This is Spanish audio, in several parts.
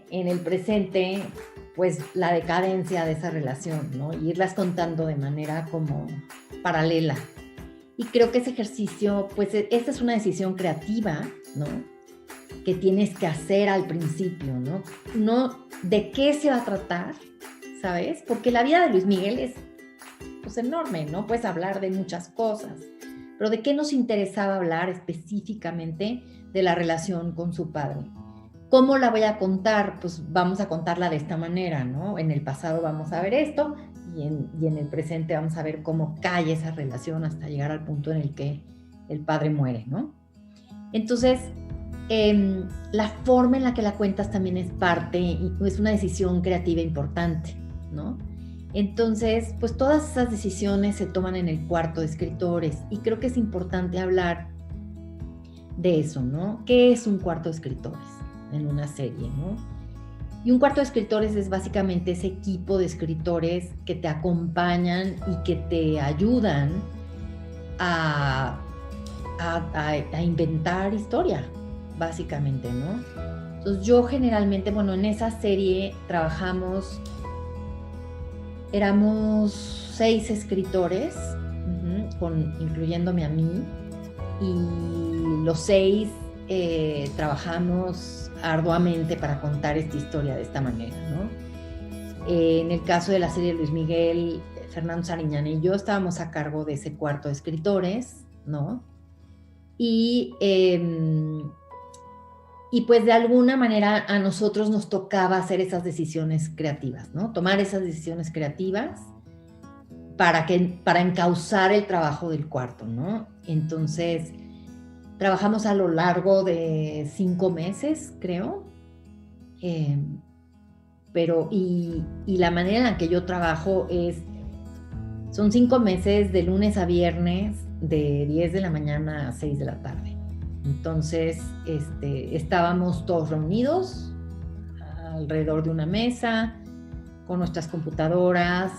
en el presente, pues la decadencia de esa relación, ¿no? Y irlas contando de manera como paralela. Y creo que ese ejercicio, pues esta es una decisión creativa, ¿no? Que tienes que hacer al principio, ¿no? No de qué se va a tratar, ¿sabes? Porque la vida de Luis Miguel es pues enorme, ¿no? Puedes hablar de muchas cosas, pero ¿de qué nos interesaba hablar específicamente? De la relación con su padre. ¿Cómo la voy a contar? Pues vamos a contarla de esta manera, ¿no? En el pasado vamos a ver esto y en el presente vamos a ver cómo cae esa relación hasta llegar al punto en el que el padre muere, ¿no? Entonces, la forma en la que la cuentas también es parte y es una decisión creativa importante, ¿no? Entonces, pues todas esas decisiones se toman en el cuarto de escritores y creo que es importante hablar de eso, ¿no? ¿Qué es un cuarto de escritores en una serie, ¿no? Y un cuarto de escritores es básicamente ese equipo de escritores que te acompañan y que te ayudan a inventar historia, básicamente, ¿no? Entonces yo generalmente, bueno, en esa serie éramos 6 escritores, incluyéndome a mí, y los 6 trabajamos arduamente para contar esta historia de esta manera, ¿no? En el caso de la serie de Luis Miguel, Fernando Sariñana y yo estábamos a cargo de ese cuarto de escritores, ¿no? Y pues de alguna manera a nosotros nos tocaba hacer esas decisiones creativas, ¿no? Tomar esas decisiones creativas para encauzar el trabajo del cuarto, ¿no? Entonces, trabajamos a lo largo de 5 meses, creo. Pero, y la manera en la que yo trabajo son 5 meses de lunes a viernes, de 10 de la mañana a 6 de la tarde. Entonces, estábamos todos reunidos alrededor de una mesa, con nuestras computadoras,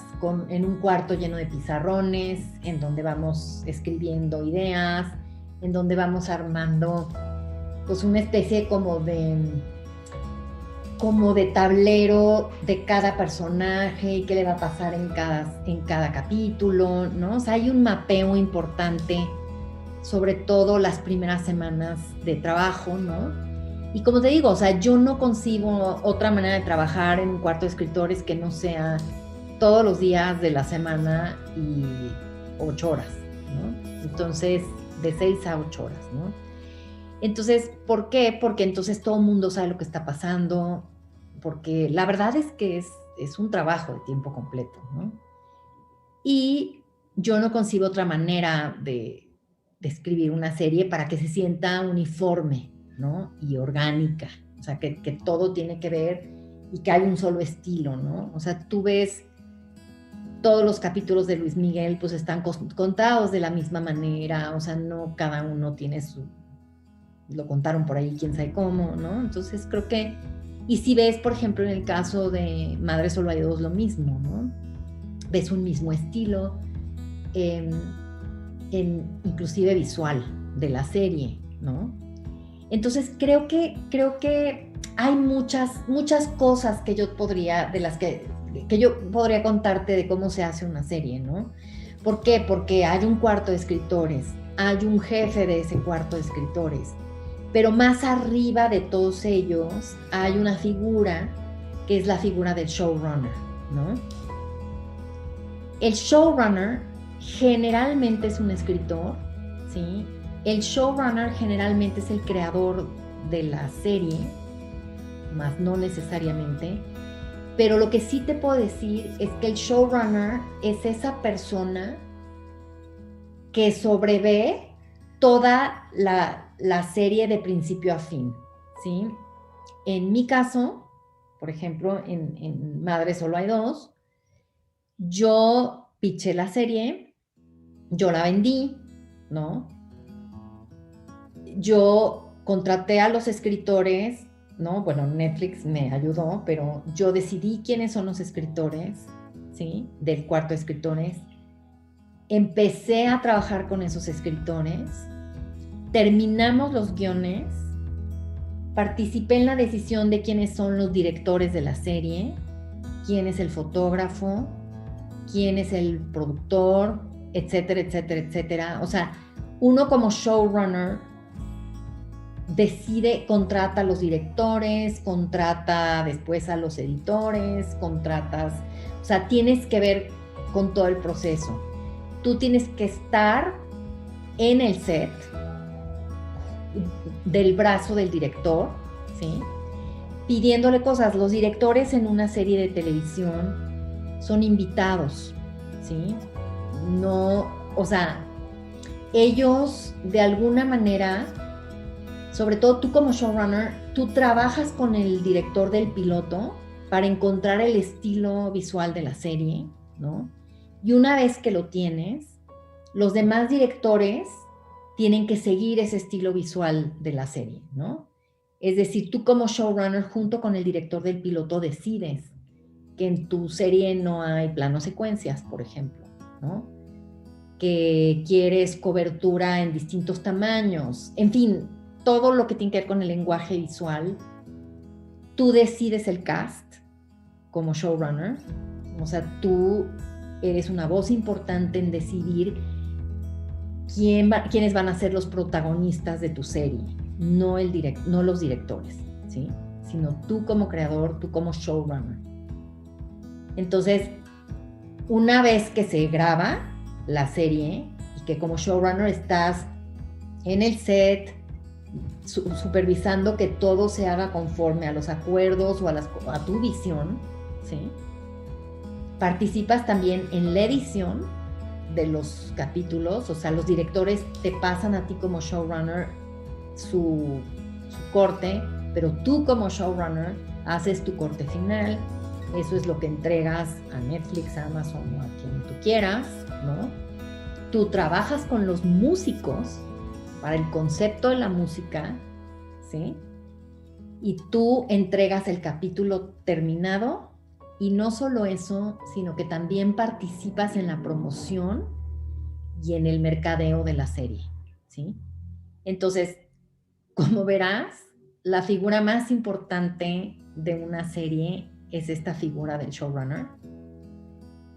en un cuarto lleno de pizarrones, en donde vamos escribiendo ideas, en donde vamos armando pues una especie como de tablero de cada personaje y qué le va a pasar en cada capítulo, ¿no? O sea, hay un mapeo importante, sobre todo las primeras semanas de trabajo, ¿no? Y como te digo, o sea, yo no concibo otra manera de trabajar en un cuarto de escritores que no sea todos los días de la semana y 8 horas, ¿no? Entonces, de 6 a 8 horas, ¿no? Entonces, ¿por qué? Porque entonces todo el mundo sabe lo que está pasando, porque la verdad es que es un trabajo de tiempo completo, ¿no? Y yo no concibo otra manera de escribir una serie para que se sienta uniforme, ¿no? Y orgánica, o sea, que todo tiene que ver y que hay un solo estilo, ¿no? O sea, tú ves todos los capítulos de Luis Miguel, pues están contados de la misma manera, o sea, no cada uno tiene lo contaron por ahí quién sabe cómo, ¿no? Entonces creo que, y si ves, por ejemplo, en el caso de Madre Solo hay dos, lo mismo, ¿no? Ves un mismo estilo, inclusive visual de la serie, ¿no? Entonces creo que hay muchas cosas que yo podría contarte de cómo se hace una serie, ¿no? ¿Por qué? Porque hay un cuarto de escritores, hay un jefe de ese cuarto de escritores, pero más arriba de todos ellos hay una figura que es la figura del showrunner, ¿no? El showrunner generalmente es un escritor, ¿sí? El showrunner generalmente es el creador de la serie, más no necesariamente, pero lo que sí te puedo decir es que el showrunner es esa persona que sobrevé toda la serie de principio a fin, ¿sí? En mi caso, por ejemplo, en Madre Solo hay dos, yo pitché la serie, yo la vendí, ¿no? Yo contraté a los escritores, ¿no? Bueno, Netflix me ayudó, pero yo decidí quiénes son los escritores, ¿sí? Del cuarto de escritores. Empecé a trabajar con esos escritores, terminamos los guiones Participé en la decisión de quiénes son los directores de la serie, quién es el fotógrafo, quién es el productor, etcétera, etcétera, etcétera. O sea, uno como showrunner decide, contrata a los directores, contrata después a los editores, contratas, o sea, tienes que ver con todo el proceso. Tú tienes que estar en el set del brazo del director, ¿sí? Pidiéndole cosas. Los directores en una serie de televisión son invitados, ¿sí? No, o sea, ellos de alguna manera, sobre todo tú como showrunner, tú trabajas con el director del piloto para encontrar el estilo visual de la serie, ¿no? Y una vez que lo tienes, los demás directores tienen que seguir ese estilo visual de la serie, ¿no? Es decir, tú como showrunner junto con el director del piloto decides que en tu serie no hay planos secuencias, por ejemplo, ¿no? Que quieres cobertura en distintos tamaños, en fin, todo lo que tiene que ver con el lenguaje visual. Tú decides el cast como showrunner, o sea, tú eres una voz importante en decidir quiénes van a ser los protagonistas de tu serie, no los directores, ¿sí? Sino tú como creador, tú como showrunner. Entonces, una vez que se graba la serie y que como showrunner estás en el set supervisando que todo se haga conforme a los acuerdos o a tu visión, ¿sí? Participas también en la edición de los capítulos, o sea, los directores te pasan a ti como showrunner su corte, pero tú como showrunner haces tu corte final. Eso es lo que entregas a Netflix, a Amazon o a quien tú quieras, ¿no? Tú trabajas con los músicos para el concepto de la música, ¿sí? Y tú entregas el capítulo terminado. Y no solo eso, sino que también participas en la promoción y en el mercadeo de la serie, ¿sí? Entonces, como verás, la figura más importante de una serie es esta figura del showrunner,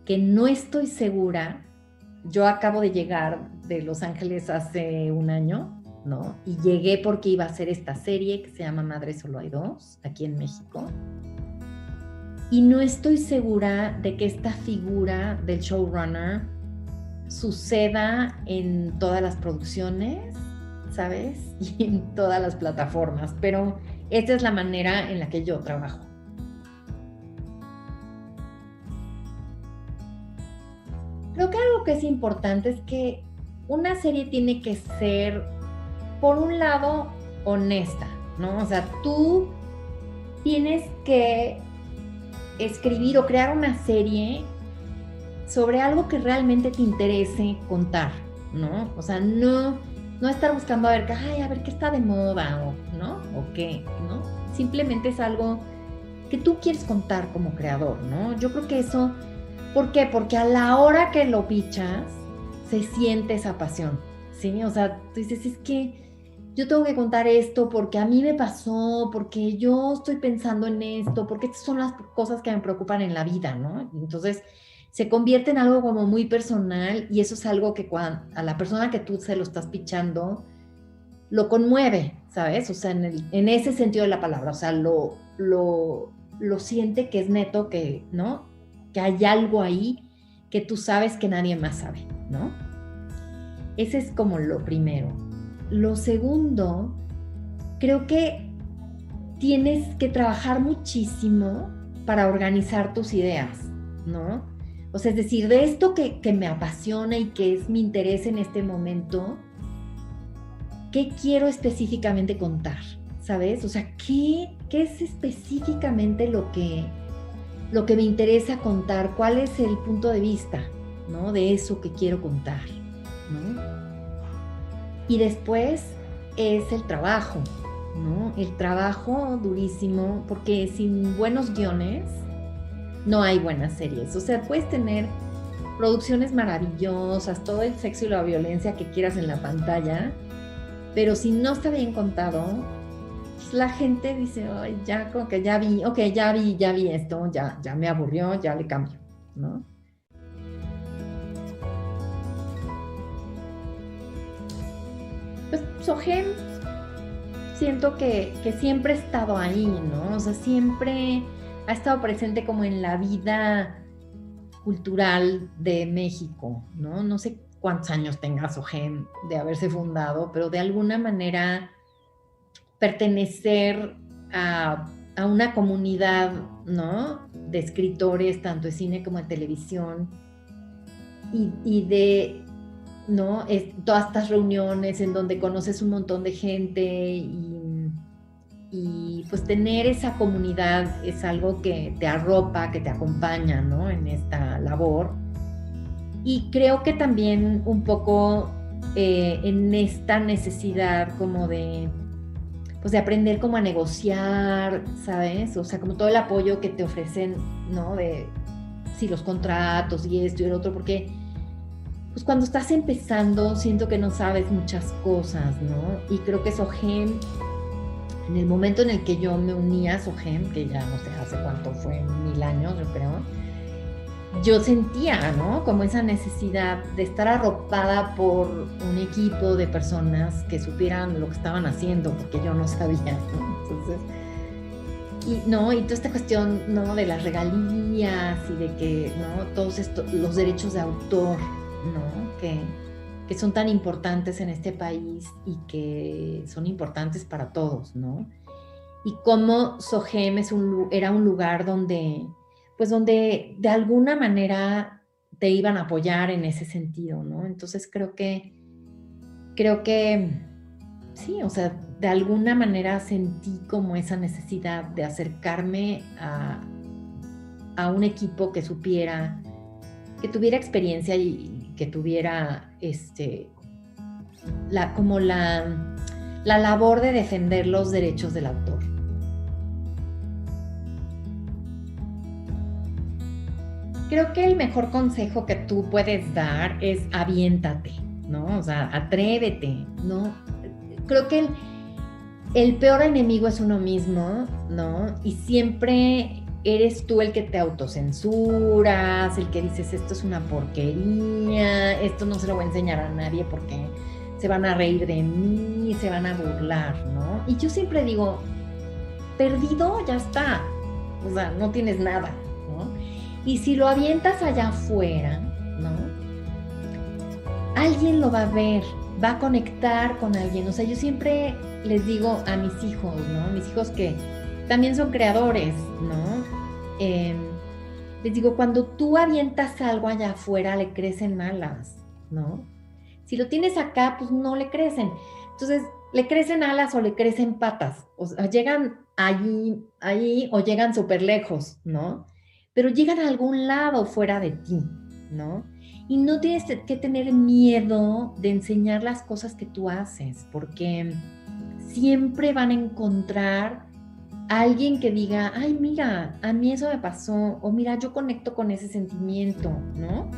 que no estoy segura. Yo acabo de llegar de Los Ángeles hace un año, ¿no? Y llegué porque iba a hacer esta serie que se llama Madres Solo Hay Dos, aquí en México. Y no estoy segura de que esta figura del showrunner suceda en todas las producciones, ¿sabes? Y en todas las plataformas, pero esta es la manera en la que yo trabajo. Creo que algo que es importante es que una serie tiene que ser, por un lado, honesta, ¿no? O sea, tú tienes que escribir o crear una serie sobre algo que realmente te interese contar, ¿no? O sea, no estar buscando a ver qué está de moda, o, ¿no? O qué, ¿no? Simplemente es algo que tú quieres contar como creador, ¿no? Yo creo que eso, ¿por qué? Porque a la hora que lo pichas, se siente esa pasión, ¿sí? O sea, tú dices, es que yo tengo que contar esto porque a mí me pasó, porque yo estoy pensando en esto, porque estas son las cosas que me preocupan en la vida, ¿no? Entonces, se convierte en algo como muy personal y eso es algo que a la persona que tú se lo estás pichando lo conmueve, ¿sabes? O sea, en ese sentido de la palabra, o sea, lo siente que es neto, que, ¿no? Que hay algo ahí que tú sabes que nadie más sabe, ¿no? Ese es como lo primero. Lo segundo, creo que tienes que trabajar muchísimo para organizar tus ideas, ¿no? O sea, es decir, de esto que me apasiona y que es mi interés en este momento, ¿qué quiero específicamente contar? ¿Sabes? O sea, ¿qué es específicamente lo que me interesa contar? ¿Cuál es el punto de vista, ¿no? De eso que quiero contar, ¿no? Y después es el trabajo, ¿no? El trabajo durísimo, porque sin buenos guiones no hay buenas series. O sea, puedes tener producciones maravillosas, todo el sexo y la violencia que quieras en la pantalla, pero si no está bien contado, pues la gente dice, ay, ya como que ya vi, ok, ya vi esto, ya me aburrió, ya le cambio, ¿no? Pues Sogem siento que siempre ha estado ahí, ¿no? O sea, siempre ha estado presente como en la vida cultural de México, ¿no? No sé cuántos años tenga Sogem de haberse fundado, pero de alguna manera pertenecer a una comunidad, ¿no? De escritores, tanto de cine como de televisión, y de, ¿no? Todas estas reuniones en donde conoces un montón de gente y pues tener esa comunidad es algo que te arropa, que te acompaña, ¿no? En esta labor. Y creo que también un poco en esta necesidad como de, pues de aprender como a negociar, ¿sabes? O sea, como todo el apoyo que te ofrecen, ¿no? De, sí, los contratos y esto y el otro, porque pues cuando estás empezando siento que no sabes muchas cosas, ¿no? Y creo que Sogem, en el momento en el que yo me uní a Sogem, que ya no sé hace cuánto fue, 1000 años yo creo, yo sentía, ¿no? Como esa necesidad de estar arropada por un equipo de personas que supieran lo que estaban haciendo, porque yo no sabía, ¿no? Entonces, y toda esta cuestión, ¿no? De las regalías y de que, ¿no? Todos estos, los derechos de autor, ¿no? Que son tan importantes en este país y que son importantes para todos, ¿no? Y cómo Sogem era un lugar donde, pues donde de alguna manera te iban a apoyar en ese sentido, ¿no? Entonces creo que sí, o sea, de alguna manera sentí como esa necesidad de acercarme a un equipo que supiera, que tuviera experiencia y que tuviera como la labor de defender los derechos del autor. Creo que el mejor consejo que tú puedes dar es aviéntate, ¿no? O sea, atrévete, ¿no? Creo que el peor enemigo es uno mismo, ¿no? Y siempre eres tú el que te autocensuras, el que dices, esto es una porquería, esto no se lo voy a enseñar a nadie porque se van a reír de mí, se van a burlar, ¿no? Y yo siempre digo, perdido ya está, o sea, no tienes nada, ¿no? Y si lo avientas allá afuera, ¿no? Alguien lo va a ver, va a conectar con alguien. O sea, yo siempre les digo a mis hijos, ¿no? Mis hijos que también son creadores, ¿no? Les digo, cuando tú avientas algo allá afuera, le crecen alas, ¿no? Si lo tienes acá, pues no le crecen. Entonces, le crecen alas o le crecen patas. O sea, llegan allí o llegan súper lejos, ¿no? Pero llegan a algún lado fuera de ti, ¿no? Y no tienes que tener miedo de enseñar las cosas que tú haces, porque siempre van a encontrar a alguien que diga, ay, mira, a mí eso me pasó, o mira, yo conecto con ese sentimiento, ¿no?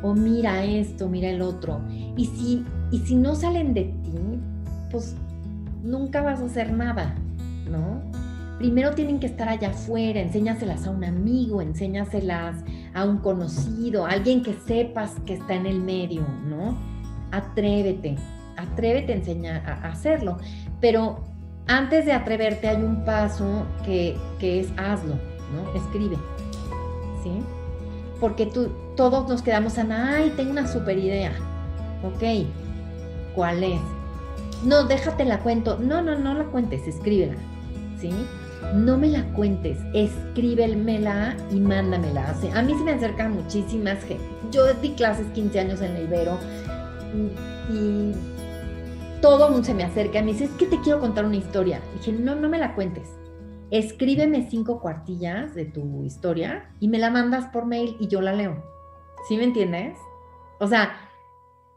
O mira esto, mira el otro. Y si no salen de ti, pues nunca vas a hacer nada, ¿no? Primero tienen que estar allá afuera, enséñaselas a un amigo, enséñaselas a un conocido, a alguien que sepas que está en el medio, ¿no? Atrévete a enseñar a hacerlo. Pero antes de atreverte hay un paso que es hazlo, ¿no? Escribe, ¿sí? Porque todos nos quedamos en, ay, tengo una super idea. Ok, ¿cuál es? No, déjate la cuento. No la cuentes, escríbela, ¿sí? No me la cuentes, escríbemela y mándamela. ¿Sí? A mí se me acercan muchísimas gente. Yo di clases 15 años en el Ibero y todo el mundo se me acerca y me dice, es que te quiero contar una historia. Y dije, no me la cuentes. Escríbeme 5 cuartillas de tu historia y me la mandas por mail y yo la leo. ¿Sí me entiendes? O sea,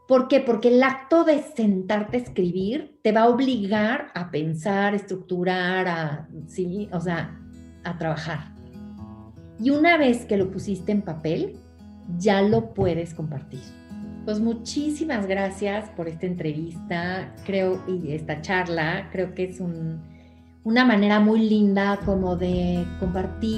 ¿por qué? Porque el acto de sentarte a escribir te va a obligar a pensar, estructurar, ¿sí? O sea, a trabajar. Y una vez que lo pusiste en papel, ya lo puedes compartir. Pues muchísimas gracias por esta entrevista, y esta charla. Creo que es una manera muy linda como de compartir